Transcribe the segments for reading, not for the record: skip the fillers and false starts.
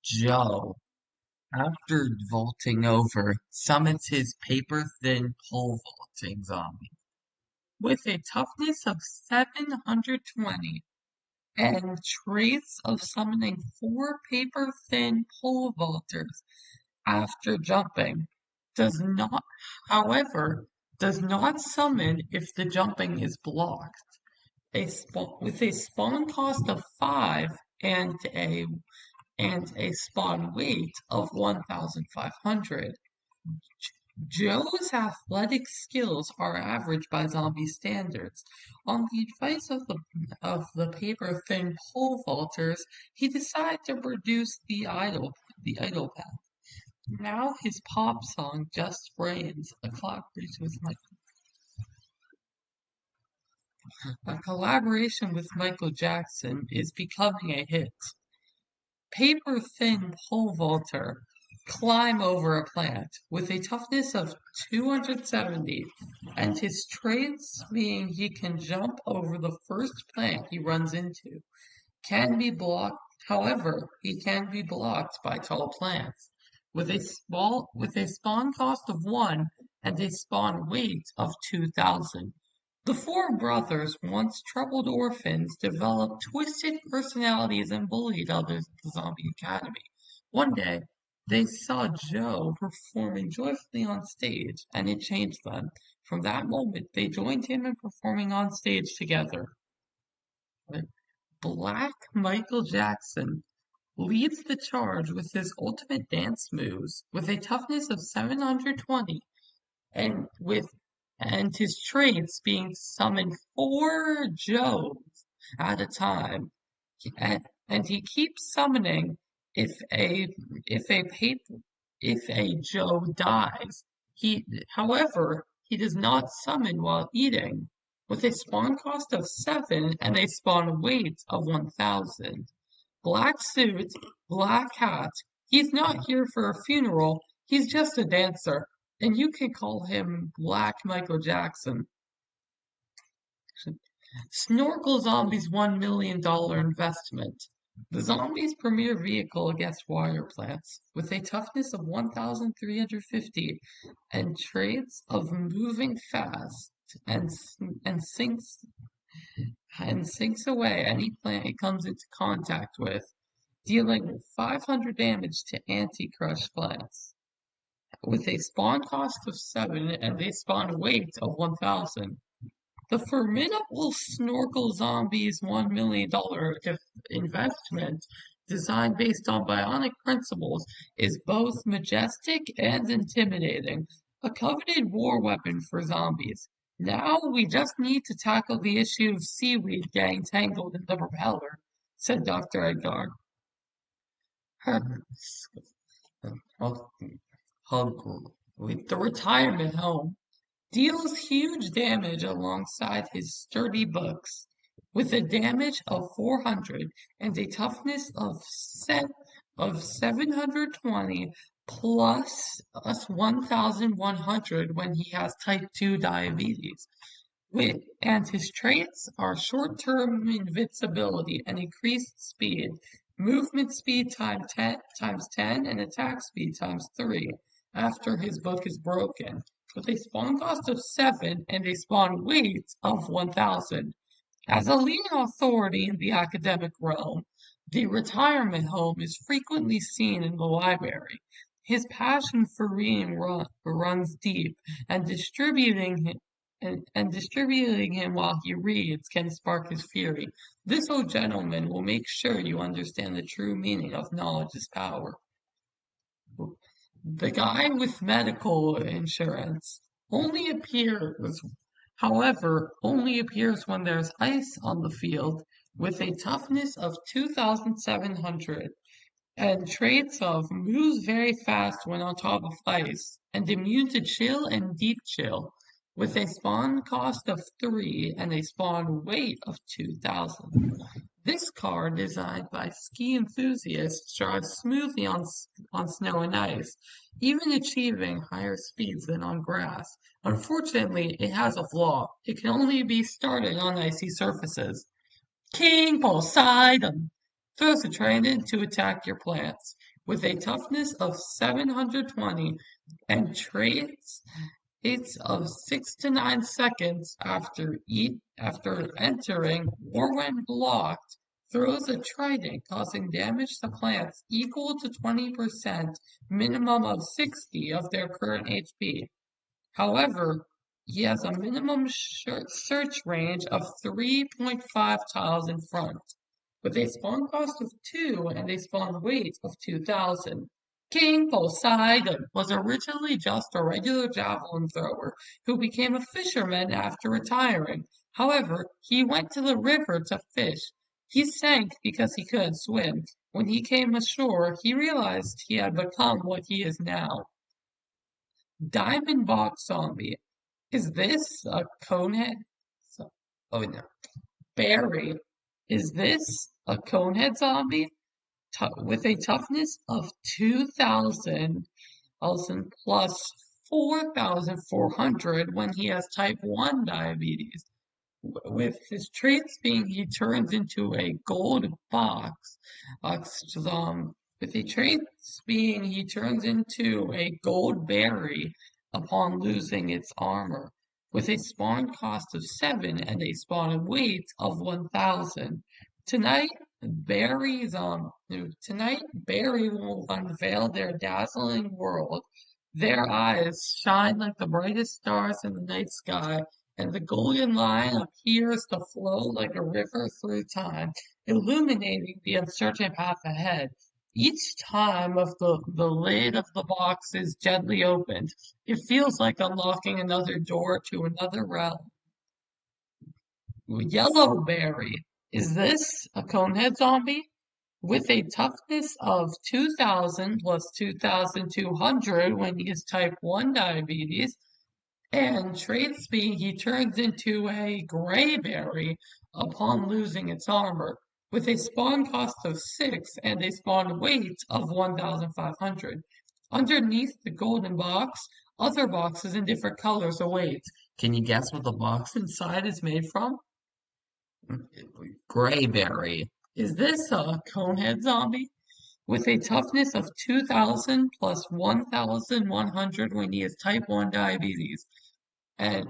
Joe, after vaulting over, summons his paper-thin pole vaulting zombie. With a toughness of 720 and traits of summoning four paper-thin pole vaulters after jumping, does not, however, does not summon if the jumping is blocked. With a spawn cost of 5 and a spawn weight of 1,500. Joe's athletic skills are average by zombie standards. On the advice of the paper-thin pole vaulters, he decided to reduce the idle path. Now his pop song just rains. A collaboration with Michael Jackson is becoming a hit. Paper-thin pole vaulter climb over a plant with a toughness of 270 and his traits being he can jump over the first plant he runs into. Can be blocked, however, he can be blocked by tall plants. With a spawn cost of 1 and a spawn weight of 2,000. The four brothers, once troubled orphans, developed twisted personalities and bullied others at the Zombie Academy. One day, they saw Joe performing joyfully on stage, and it changed them. From that moment, they joined him in performing on stage together. Black Michael Jackson leads the charge with his ultimate dance moves, with a toughness of 720 and his traits being summoned 4 Joes at a time, and he keeps summoning if a if a paper if a Joe dies. However, he does not summon while eating, with a spawn cost of 7 and a spawn weight of 1,000. Black suit, black hat. He's not here for a funeral. He's just a dancer, and you can call him Black Michael Jackson. Snorkel Zombie's $1 million investment. The zombie's premier vehicle against wire plants, with a toughness of 1,350 and traits of moving fast and and sinks and sinks away any plant it comes into contact with, dealing 500 damage to anti-crush plants. With a spawn cost of 7 and a spawn weight of 1,000. The formidable Snorkel Zombies $1 million investment, designed based on bionic principles, is both majestic and intimidating, a coveted war weapon for zombies. Now we just need to tackle the issue of seaweed getting tangled in the propeller, said Dr. Edgar. With the retirement home deals huge damage alongside his sturdy books, with a damage of 400 and a toughness of 720 plus 1,100 when he has type 2 diabetes. And his traits are short-term invincibility and increased speed, movement speed times 10 and attack speed times 3 after his book is broken, with a spawn cost of 7 and a spawn weight of 1,000. As a leading authority in the academic realm, the retirement home is frequently seen in the library. His passion for reading runs deep, and distributing him while he reads can spark his fury. This old gentleman will make sure you understand the true meaning of knowledge is power. The guy with medical insurance only appears when there's ice on the field, with a toughness of 2,700 and traits of moves very fast when on top of ice and immune to chill and deep chill, with a spawn cost of 3 and a spawn weight of 2,000. This car, designed by ski enthusiasts, drives smoothly on snow and ice, even achieving higher speeds than on grass. Unfortunately, it has a flaw. It can only be started on icy surfaces. King Poseidon throws a trident to attack your plants. with a toughness of 720 and traits it's of 6 to 9 seconds after entering or when blocked, throws a trident causing damage to plants equal to 20% minimum of 60 of their current HP. However, he has a minimum search range of 3.5 tiles in front, with a spawn cost of 2 and a spawn weight of 2,000. King Poseidon was originally just a regular javelin thrower who became a fisherman after retiring. However, he went to the river to fish. He sank because he couldn't swim. When he came ashore, he realized he had become what he is now. Diamond Box Zombie. Is this a conehead? Oh no. Barry. Is this a conehead zombie? With a toughness of 2,000 plus 4,400 when he has type 1 diabetes. With his traits being he turns into a gold with the traits being he turns into a gold berry upon losing its armor, with a spawn cost of 7 and a spawn weight of 1,000. Tonight, tonight Barry will unveil their dazzling world. Their eyes shine like the brightest stars in the night sky, and the golden line appears to flow like a river through time, illuminating the uncertain path ahead. Each time of the lid of the box is gently opened, it feels like unlocking another door to another realm. Yellowberry. Is this a conehead zombie? With a toughness of 2,000 plus 2,200 when he is type 1 diabetes, and traits being he turns into a grayberry upon losing its armor, with a spawn cost of 6 and a spawn weight of 1,500. Underneath the golden box, other boxes in different colors await. Can you guess what the box inside is made from? Grayberry. Is this a conehead zombie? With a toughness of 2,000 plus 1,100 when he has type 1 diabetes, and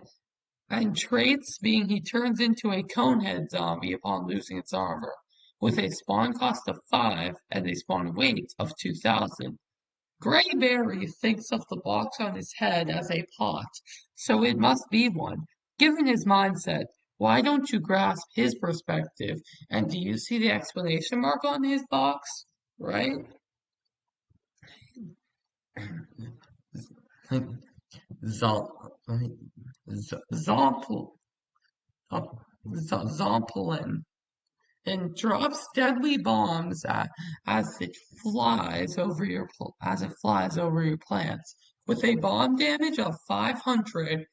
and traits being he turns into a conehead zombie upon losing its armor, with a spawn cost of 5 and a spawn weight of 2,000. Grayberry thinks of the box on his head as a pot, so it must be one. Given his mindset, why don't you grasp his perspective? And do you see the exclamation mark on his box? Right? Zompl, Zompelin and drops deadly bombs as it flies over your plants with a bomb damage of 500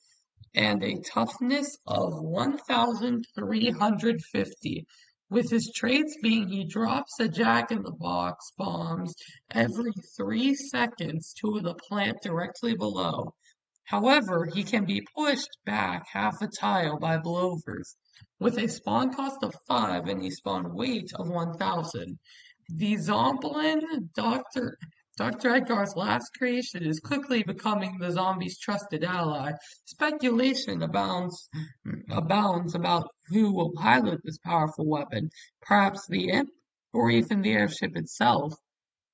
and a toughness of 1,350. With his traits being he drops a jack-in-the-box bombs every 3 seconds to the plant directly below. However, he can be pushed back half a tile by blowovers, with a spawn cost of 5 and a spawn weight of 1,000. The Zombelin Dr. Edgar's last creation is quickly becoming the zombie's trusted ally. Speculation abounds about who will pilot this powerful weapon, perhaps the imp, or even the airship itself.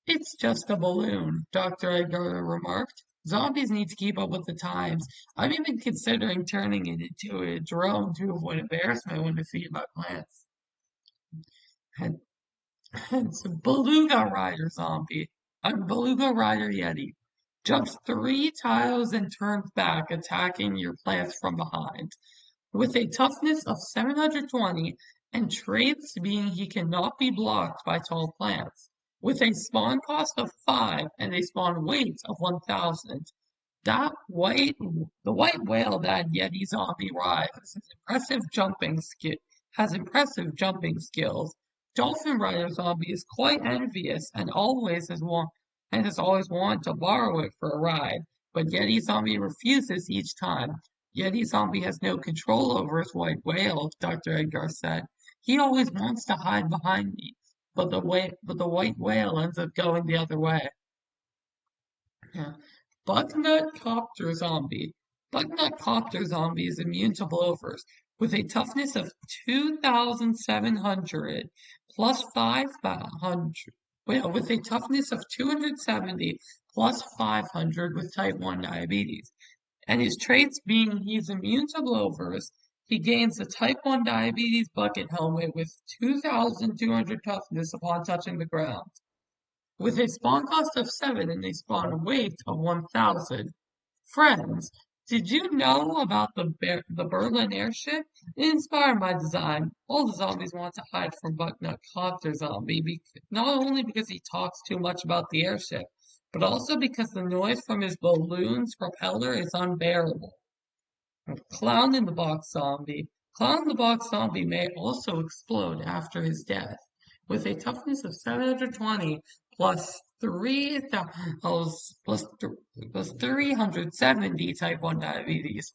It's just a balloon, Dr. Edgar remarked. Zombies need to keep up with the times. I'm even considering turning it into a drone to avoid embarrassment when defeated by plants. And it's a Beluga Rider zombie. I'm Beluga Rider Yeti. Jumps 3 tiles and turns back, attacking your plants from behind. With a toughness of 720 and traits being he cannot be blocked by tall plants. With a spawn cost of 5 and a spawn weight of 1,000. The white whale that Yeti zombie rides has impressive jumping skills. Dolphin Rider zombie is quite envious and has always wanted to borrow it for a ride, but Yeti zombie refuses each time. Yeti zombie has no control over his white whale, Dr. Edgar said. He always wants to hide behind me. but the white whale ends up going the other way. Yeah. Bucknut Copter Zombie. Bucknut Copter Zombie is immune to blowers with a toughness of 2,700 plus 500. Well, with a toughness of 270 plus 500 with type 1 diabetes. And his traits being he's immune to blowers, he gains a type 1 diabetes bucket helmet with 2,200 toughness upon touching the ground. With a spawn cost of 7 and a spawn weight of 1,000. Friends, did you know about the Berlin airship? It inspired my design. All the zombies want to hide from Bucknut Copter Zombie, not only because he talks too much about the airship, but also because the noise from his balloon's propeller is unbearable. Clown in the Box Zombie. Clown in the Box Zombie may also explode after his death. With a toughness of 720 plus 3,000 plus 370 type 1 diabetes.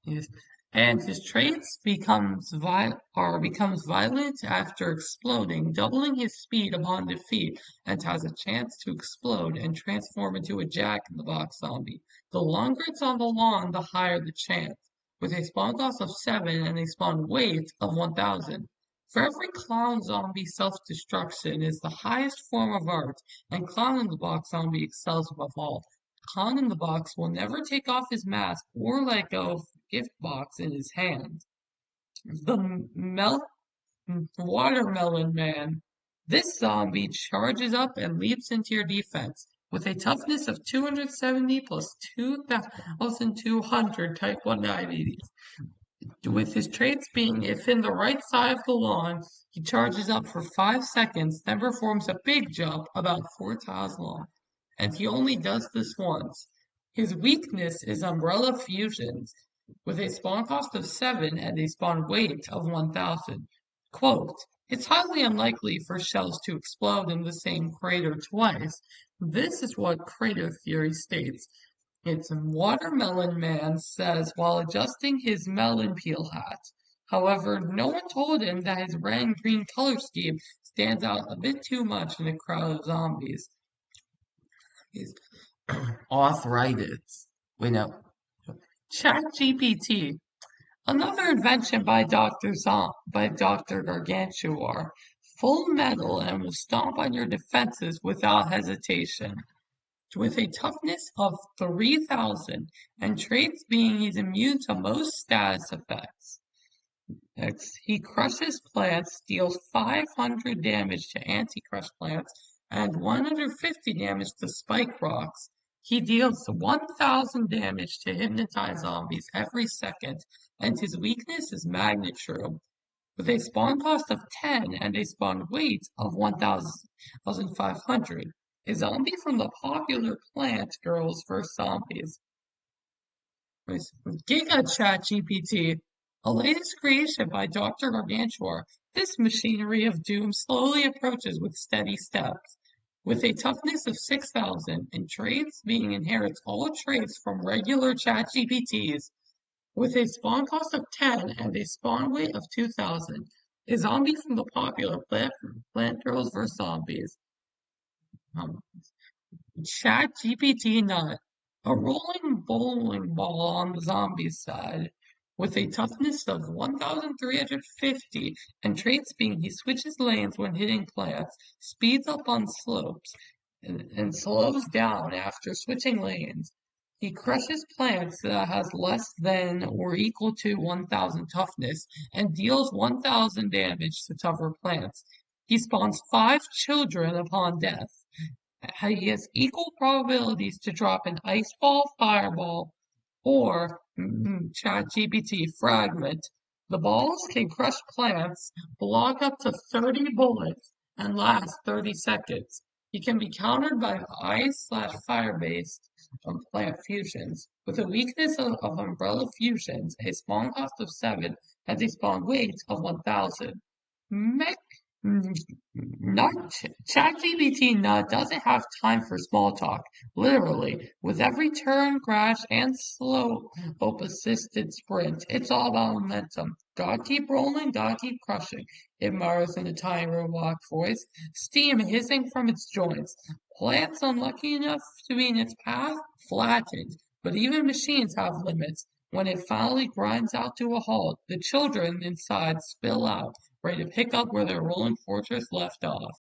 Yes. And his traits becomes violent after exploding, doubling his speed upon defeat, and has a chance to explode and transform into a Jack in the Box zombie. The longer it's on the lawn, the higher the chance. With a spawn cost of 7 and a spawn weight of 1,000. For every clown zombie, self-destruction is the highest form of art, and Clown in the Box zombie excels above all. Clown in the Box will never take off his mask or let go of the gift box in his hand. The Watermelon Man. This zombie charges up and leaps into your defense with a toughness of 270 plus 2,200 type 1 diabetes. With his traits being if in the right side of the lawn, he charges up for 5 seconds, then performs a big jump about 4 tiles long. And he only does this once. His weakness is umbrella fusions, with a spawn cost of 7 and a spawn weight of 1,000. Quote, it's highly unlikely for shells to explode in the same crater twice. This is what crater theory states. It's Watermelon Man says while adjusting his melon peel hat. However, no one told him that his red and green color scheme stands out a bit too much in a crowd of zombies. His arthritis. We know. ChatGPT. Another invention by Dr. Gargantuar. Full metal and will stomp on your defenses without hesitation. With a toughness of 3,000 and traits being he's immune to most status effects. Next, he crushes plants, deals 500 damage to anti-crush plants, and 150 damage to spike rocks. He deals 1,000 damage to hypnotize zombies every second, and his weakness is Magnet Shroom. With a spawn cost of 10 and a spawn weight of 1,500. A zombie from the popular Plant Girls vs. Zombies. Giga Chat GPT, a latest creation by Dr. Gargantuar, this machinery of doom slowly approaches with steady steps. With a toughness of 6,000 and traits being inherits all traits from regular Chat GPTs, with a spawn cost of 10 and a spawn weight of 2,000, a zombie from the popular Plant Girls vs. Zombies. Chat GPT Nut, a rolling bowling ball on the zombie side, with a toughness of 1,350 and traits being he switches lanes when hitting plants, speeds up on slopes, and slows down after switching lanes. He crushes plants that has less than or equal to 1,000 toughness and deals 1,000 damage to tougher plants. He spawns 5 children upon death. He has equal probabilities to drop an ice ball, fireball, or ChatGPT fragment. The balls can crush plants, block up to 30 bullets, and last 30 seconds. He can be countered by ice/fire-based plant fusions. With a weakness of umbrella fusions, a spawn cost of 7 and a spawn weight of 1,000. Mech Mm, Not ChatGPT doesn't have time for small talk. Literally, with every turn, crash, and slow hope assisted sprint, it's all about momentum. Gotta keep rolling, gotta keep crushing. It murmurs in a tiny robot voice, steam hissing from its joints. Plants unlucky enough to be in its path, flattened. But even machines have limits. When it finally grinds out to a halt, the children inside spill out ready to pick up where their rolling fortress left off.